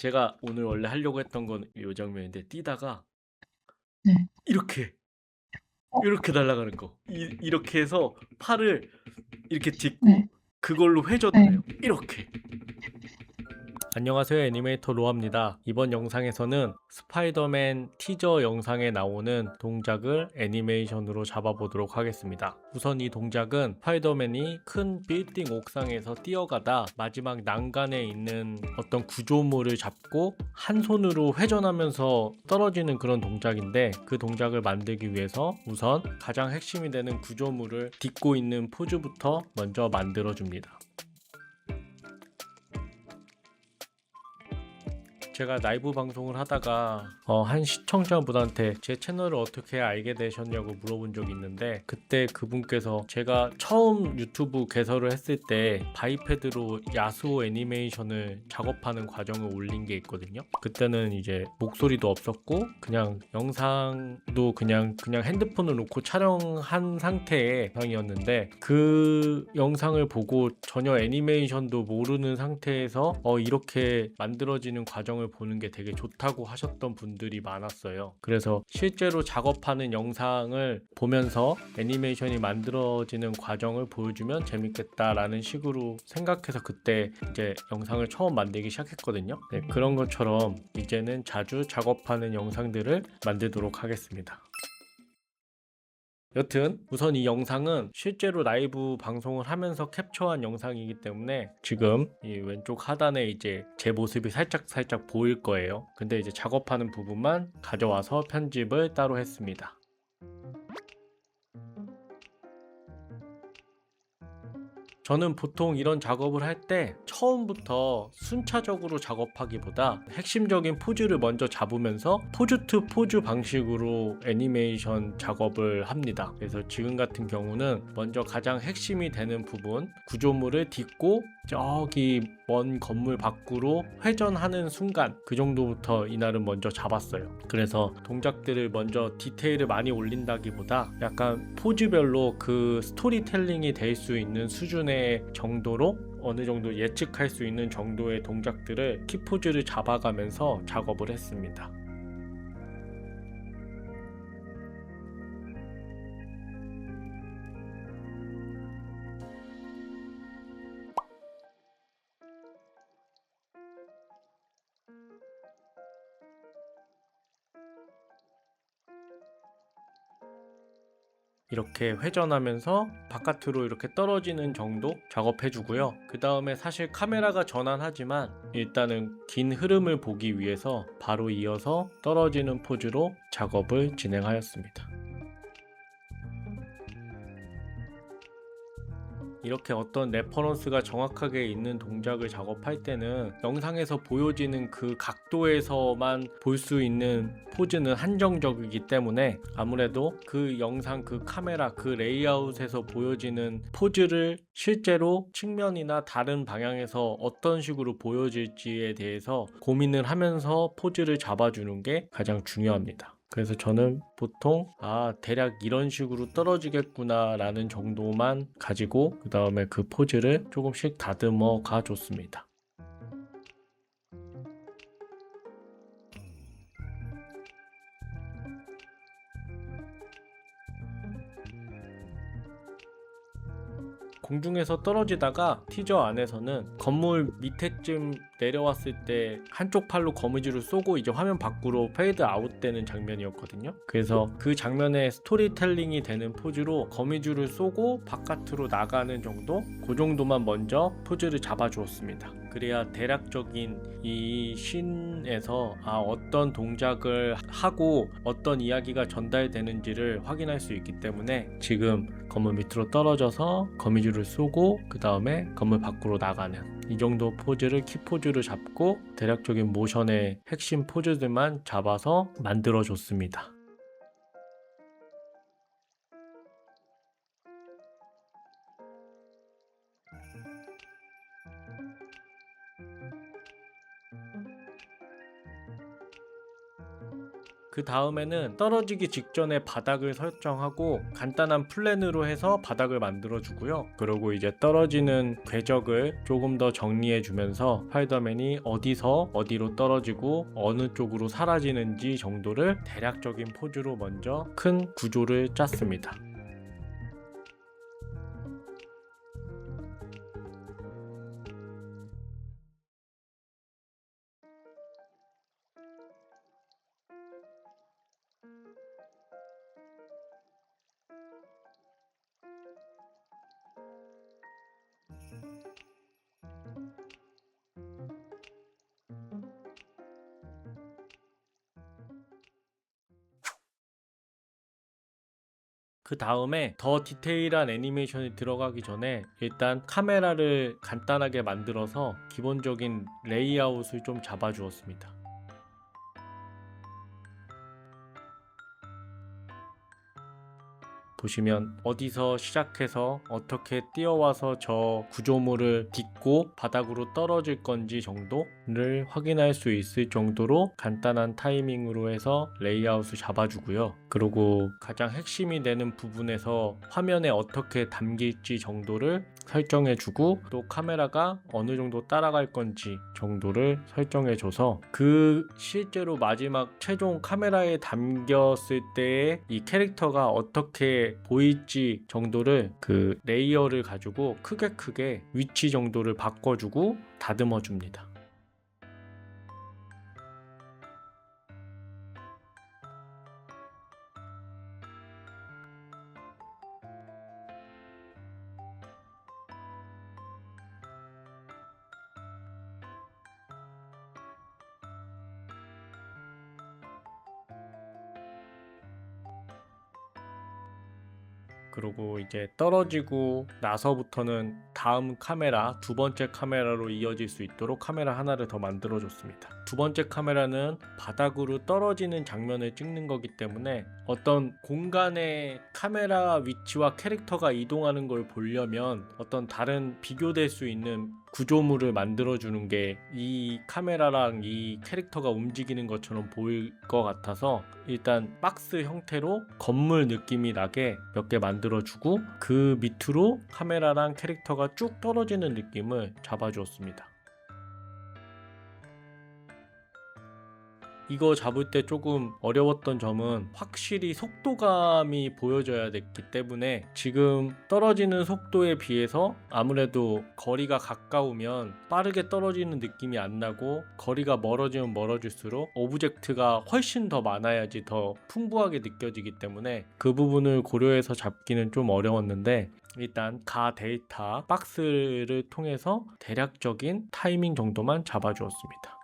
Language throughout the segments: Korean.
제가 오늘 원래 하려고 했던 건 요 장면인데 뛰다가 네. 이렇게 어 이렇게 날아가는 거. 이렇게 해서 팔을 이렇게 네. 딛고 그걸로 회전을 네. 해요. 이렇게. 안녕하세요, 애니메이터 로아입니다. 이번 영상에서는 스파이더맨 티저 영상에 나오는 동작을 애니메이션으로 잡아보도록 하겠습니다. 우선 이 동작은 스파이더맨이 큰 빌딩 옥상에서 뛰어가다 마지막 난간에 있는 어떤 구조물을 잡고 한 손으로 회전하면서 떨어지는 그런 동작인데, 그 동작을 만들기 위해서 우선 가장 핵심이 되는 구조물을 딛고 있는 포즈부터 먼저 만들어줍니다. 제가 라이브 방송을 하다가 한 시청자분한테 제 채널을 어떻게 알게 되셨냐고 물어본 적이 있는데, 그때 그분께서 제가 처음 유튜브 개설을 했을 때 바이패드로 야스오 애니메이션을 작업하는 과정을 올린 게 있거든요. 그때는 이제 목소리도 없었고 그냥 영상도 그냥 핸드폰을 놓고 촬영한 상태의 영상이었는데, 그 영상을 보고 전혀 애니메이션도 모르는 상태에서 이렇게 만들어지는 과정을 보는 게 되게 좋다고 하셨던 분들이 많았어요. 그래서 실제로 작업하는 영상을 보면서 애니메이션이 만들어지는 과정을 보여주면 재밌겠다라는 식으로 생각해서 그때 이제 영상을 처음 만들기 시작했거든요. 네, 그런 것처럼 이제는 자주 작업하는 영상들을 만들도록 하겠습니다. 여튼 우선 이 영상은 실제로 라이브 방송을 하면서 캡처한 영상이기 때문에 지금 이 왼쪽 하단에 이제 제 모습이 살짝 보일 거예요. 근데 이제 작업하는 부분만 가져와서 편집을 따로 했습니다. 저는 보통 이런 작업을 할 때 처음부터 순차적으로 작업하기보다 핵심적인 포즈를 먼저 잡으면서 포즈 투 포즈 방식으로 애니메이션 작업을 합니다. 그래서 지금 같은 경우는 먼저 가장 핵심이 되는 부분, 구조물을 딛고 저기 먼 건물 밖으로 회전하는 순간, 그 정도부터 이날은 먼저 잡았어요. 그래서 동작들을 먼저 디테일을 많이 올린다기보다 약간 포즈별로 그 스토리텔링이 될 수 있는 수준의 정도로 어느 정도 예측할 수 있는 정도의 동작들을 키포즈를 잡아가면서 작업을 했습니다. 이렇게 회전하면서 바깥으로 이렇게 떨어지는 정도 작업해 주고요. 그 다음에 사실 카메라가 전환하지만 일단은 긴 흐름을 보기 위해서 바로 이어서 떨어지는 포즈로 작업을 진행하였습니다. 이렇게 어떤 레퍼런스가 정확하게 있는 동작을 작업할 때는 영상에서 보여지는 그 각도에서만 볼 수 있는 포즈는 한정적이기 때문에 아무래도 그 영상, 그 카메라, 그 레이아웃에서 보여지는 포즈를 실제로 측면이나 다른 방향에서 어떤 식으로 보여질지에 대해서 고민을 하면서 포즈를 잡아주는 게 가장 중요합니다. 그래서 저는 보통 대략 이런 식으로 떨어지겠구나 라는 정도만 가지고 그 다음에 그 포즈를 조금씩 다듬어 가줬습니다. 공중에서 떨어지다가 티저 안에서는 건물 밑에쯤 내려왔을 때 한쪽 팔로 거미줄을 쏘고 이제 화면 밖으로 페이드 아웃 되는 장면이었거든요. 그래서 그 장면에 스토리텔링이 되는 포즈로 거미줄을 쏘고 바깥으로 나가는 정도? 그 정도만 먼저 포즈를 잡아 주었습니다. 그래야 대략적인 이 씬에서 어떤 동작을 하고 어떤 이야기가 전달되는지를 확인할 수 있기 때문에 지금 건물 밑으로 떨어져서 거미줄을 쏘고 그 다음에 건물 밖으로 나가는 이 정도 포즈를 키포즈를 잡고 대략적인 모션의 핵심 포즈들만 잡아서 만들어 줬습니다. 그 다음에는 떨어지기 직전에 바닥을 설정하고 간단한 플랜으로 해서 바닥을 만들어 주고요. 그리고 이제 떨어지는 궤적을 조금 더 정리해 주면서 스파이더맨이 어디서 어디로 떨어지고 어느 쪽으로 사라지는지 정도를 대략적인 포즈로 먼저 큰 구조를 짰습니다. 그 다음에 더 디테일한 애니메이션이 들어가기 전에 일단 카메라를 간단하게 만들어서 기본적인 레이아웃을 좀 잡아 주었습니다. 보시면 어디서 시작해서 어떻게 뛰어와서 저 구조물을 딛고 바닥으로 떨어질 건지 정도를 확인할 수 있을 정도로 간단한 타이밍으로 해서 레이아웃을 잡아주고요. 그리고 가장 핵심이 되는 부분에서 화면에 어떻게 담길지 정도를 설정해주고 또 카메라가 어느 정도 따라갈 건지 정도를 설정해줘서 그 실제로 마지막 최종 카메라에 담겼을 때의 이 캐릭터가 어떻게 보일지 정도를 그 레이어를 가지고 크게 위치 정도를 바꿔주고 다듬어 줍니다. 그리고 이제 떨어지고 나서부터는 다음 카메라, 두 번째 카메라로 이어질 수 있도록 카메라 하나를 더 만들어 줬습니다. 두 번째 카메라는 바닥으로 떨어지는 장면을 찍는 거기 때문에 어떤 공간에 카메라 위치와 캐릭터가 이동하는 걸 보려면 어떤 다른 비교될 수 있는 구조물을 만들어 주는 게 이 카메라랑 이 캐릭터가 움직이는 것처럼 보일 것 같아서 일단 박스 형태로 건물 느낌이 나게 몇 개 만들어 주고 그 밑으로 카메라랑 캐릭터가 쭉 떨어지는 느낌을 잡아 주었습니다. 이거 잡을 때 조금 어려웠던 점은 확실히 속도감이 보여져야 됐기 때문에 지금 떨어지는 속도에 비해서 아무래도 거리가 가까우면 빠르게 떨어지는 느낌이 안 나고 거리가 멀어지면 멀어질수록 오브젝트가 훨씬 더 많아야지 더 풍부하게 느껴지기 때문에 그 부분을 고려해서 잡기는 좀 어려웠는데 일단 가 데이터 박스를 통해서 대략적인 타이밍 정도만 잡아주었습니다.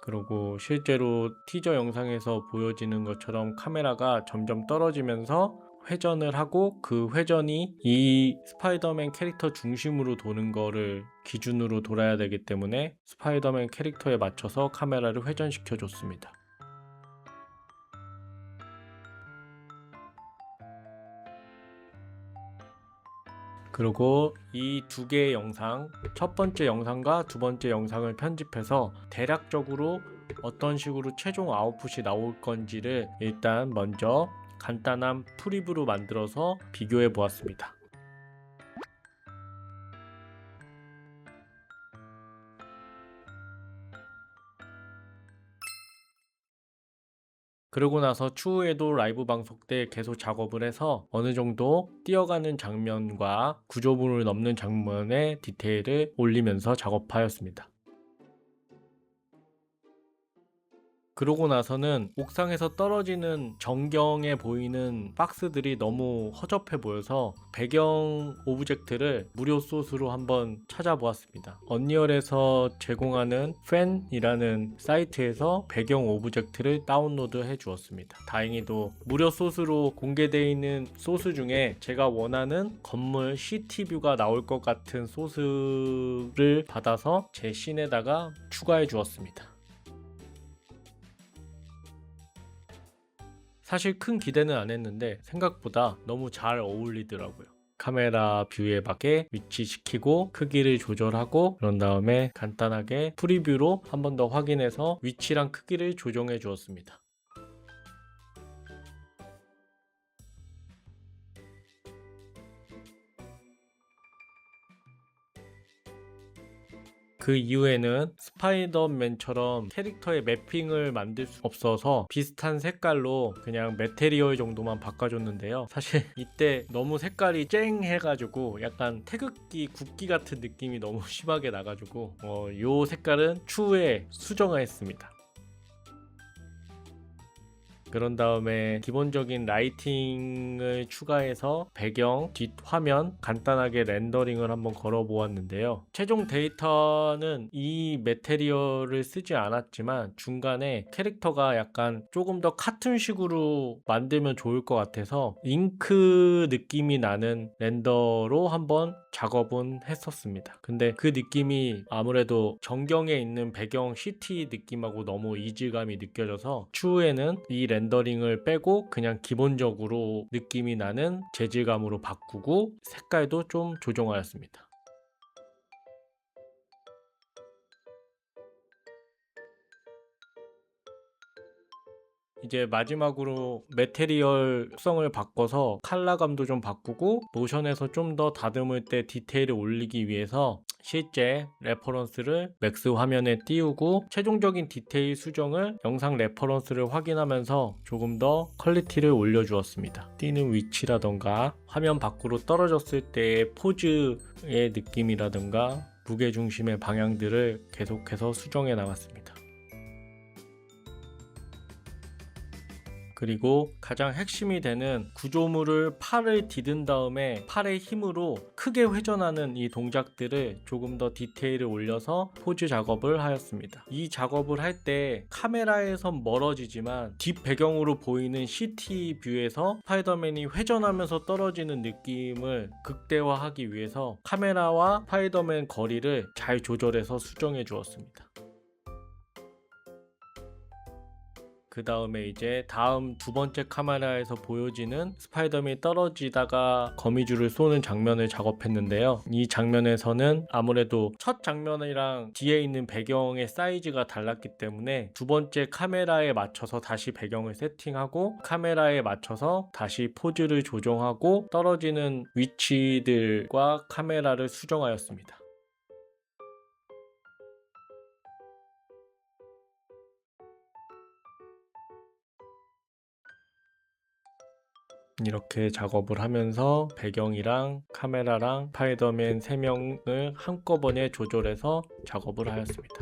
그리고 실제로 티저 영상에서 보여지는 것처럼 카메라가 점점 떨어지면서 회전을 하고 그 회전이 이 스파이더맨 캐릭터 중심으로 도는 거를 기준으로 돌아야 되기 때문에 스파이더맨 캐릭터에 맞춰서 카메라를 회전시켜 줬습니다. 그리고 이 두 개의 영상, 첫 번째 영상과 두 번째 영상을 편집해서 대략적으로 어떤 식으로 최종 아웃풋이 나올 건지를 일단 먼저 간단한 프리뷰로 만들어서 비교해 보았습니다. 그러고 나서 추후에도 라이브 방송 때 계속 작업을 해서 어느 정도 뛰어가는 장면과 구조물을 넘는 장면의 디테일을 올리면서 작업하였습니다. 그러고 나서는 옥상에서 떨어지는 전경에 보이는 박스들이 너무 허접해 보여서 배경 오브젝트를 무료 소스로 한번 찾아보았습니다. 언리얼에서 제공하는 팬이라는 사이트에서 배경 오브젝트를 다운로드 해 주었습니다. 다행히도 무료 소스로 공개되어 있는 소스 중에 제가 원하는 건물 시티뷰가 나올 것 같은 소스를 받아서 제 씬에다가 추가해 주었습니다. 사실 큰 기대는 안 했는데 생각보다 너무 잘 어울리더라고요. 카메라 뷰에 맞게 위치시키고 크기를 조절하고 그런 다음에 간단하게 프리뷰로 한 번 더 확인해서 위치랑 크기를 조정해 주었습니다. 그 이후에는 스파이더맨처럼 캐릭터의 매핑을 만들 수 없어서 비슷한 색깔로 그냥 매테리얼 정도만 바꿔줬는데요. 사실 이때 너무 색깔이 쨍해가지고 약간 태극기 국기 같은 느낌이 너무 심하게 나가지고 요 색깔은 추후에 수정했습니다. 그런 다음에 기본적인 라이팅을 추가해서 배경, 뒷화면 간단하게 렌더링을 한번 걸어 보았는데요. 최종 데이터는 이 매테리얼을 쓰지 않았지만 중간에 캐릭터가 약간 조금 더 카툰식으로 만들면 좋을 것 같아서 잉크 느낌이 나는 렌더로 한번 작업은 했었습니다. 근데 그 느낌이 아무래도 전경에 있는 배경 시티 느낌하고 너무 이질감이 느껴져서 추후에는 이 렌더링을 빼고 그냥 기본적으로 느낌이 나는 재질감으로 바꾸고 색깔도 좀 조정하였습니다. 이제 마지막으로 매테리얼 속성을 바꿔서 컬러감도 좀 바꾸고 모션에서 좀 더 다듬을 때 디테일을 올리기 위해서 실제 레퍼런스를 맥스 화면에 띄우고 최종적인 디테일 수정을 영상 레퍼런스를 확인하면서 조금 더 퀄리티를 올려주었습니다. 뛰는 위치라던가 화면 밖으로 떨어졌을 때의 포즈의 느낌이라던가 무게중심의 방향들을 계속해서 수정해 나갔습니다. 그리고 가장 핵심이 되는 구조물을 팔을 디든 다음에 팔의 힘으로 크게 회전하는 이 동작들을 조금 더 디테일을 올려서 포즈 작업을 하였습니다. 이 작업을 할 때 카메라에선 멀어지지만 뒷 배경으로 보이는 시티 뷰에서 스파이더맨이 회전하면서 떨어지는 느낌을 극대화하기 위해서 카메라와 스파이더맨 거리를 잘 조절해서 수정해 주었습니다. 그 다음에 이제 다음 두 번째 카메라에서 보여지는 스파이더맨이 떨어지다가 거미줄을 쏘는 장면을 작업했는데요. 이 장면에서는 아무래도 첫 장면이랑 뒤에 있는 배경의 사이즈가 달랐기 때문에 두 번째 카메라에 맞춰서 다시 배경을 세팅하고 카메라에 맞춰서 다시 포즈를 조정하고 떨어지는 위치들과 카메라를 수정하였습니다. 이렇게 작업을 하면서 배경이랑 카메라랑 스파이더맨 3명을 한꺼번에 조절해서 작업을 하였습니다.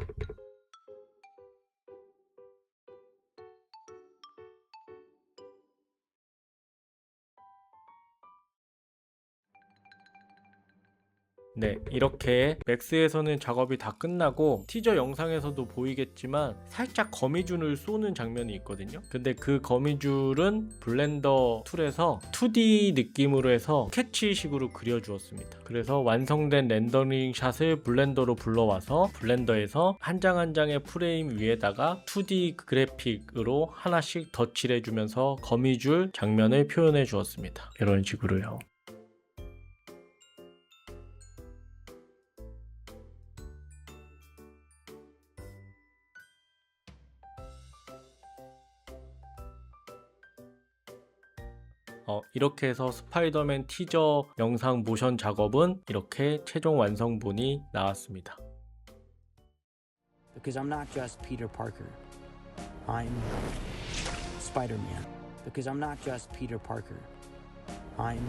네, 이렇게 맥스에서는 작업이 다 끝나고 티저 영상에서도 보이겠지만 살짝 거미줄을 쏘는 장면이 있거든요. 근데 그 거미줄은 블렌더 툴에서 2D 느낌으로 해서 캐치식으로 그려주었습니다. 그래서 완성된 렌더링 샷을 블렌더로 불러와서 블렌더에서 한 장 한 장의 프레임 위에다가 2D 그래픽으로 하나씩 덧칠해주면서 거미줄 장면을 표현해 주었습니다. 이런 식으로요. 이렇게 해서 스파이더맨 티저 영상 모션 작업은 이렇게 최종 완성본이 나왔습니다. Because I'm not just Peter Parker. I'm Spider-Man. Because I'm not just Peter Parker. I'm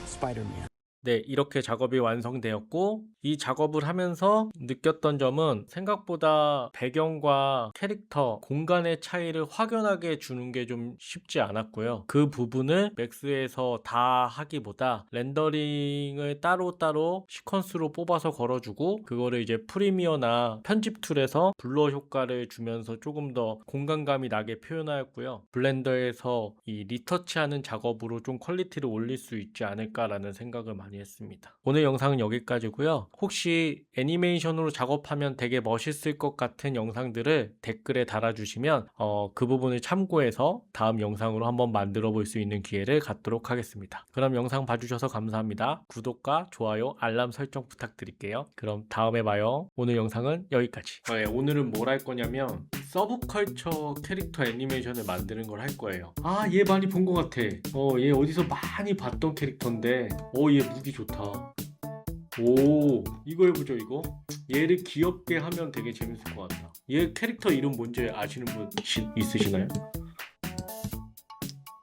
Spider-Man. 네, 이렇게 작업이 완성되었고 이 작업을 하면서 느꼈던 점은 생각보다 배경과 캐릭터, 공간의 차이를 확연하게 주는 게 좀 쉽지 않았고요. 그 부분을 맥스에서 다 하기보다 렌더링을 따로따로 시퀀스로 뽑아서 걸어주고 그거를 이제 프리미어나 편집 툴에서 블러 효과를 주면서 조금 더 공간감이 나게 표현하였고요. 블렌더에서 이 리터치하는 작업으로 좀 퀄리티를 올릴 수 있지 않을까라는 생각을 많이 많이 했습니다. 오늘 영상은 여기까지고요. 혹시 애니메이션으로 작업하면 되게 멋있을 것 같은 영상들을 댓글에 달아주시면 그 부분을 참고해서 다음 영상으로 한번 만들어 볼 수 있는 기회를 갖도록 하겠습니다. 그럼 영상 봐주셔서 감사합니다. 구독과 좋아요, 알람 설정 부탁드릴게요. 그럼 다음에 봐요. 오늘 영상은 여기까지. 오늘은 뭘 할 거냐면 서브컬처 캐릭터 애니메이션을 만드는 걸 할 거예요. 아, 얘 많이 본 것 같아. 얘 어디서 많이 봤던 캐릭터인데 얘 무기 좋다. 오, 이거 해보죠. 이거 얘를 귀엽게 하면 되게 재밌을 것 같다. 얘 캐릭터 이름 뭔지 아시는 분 있으시나요?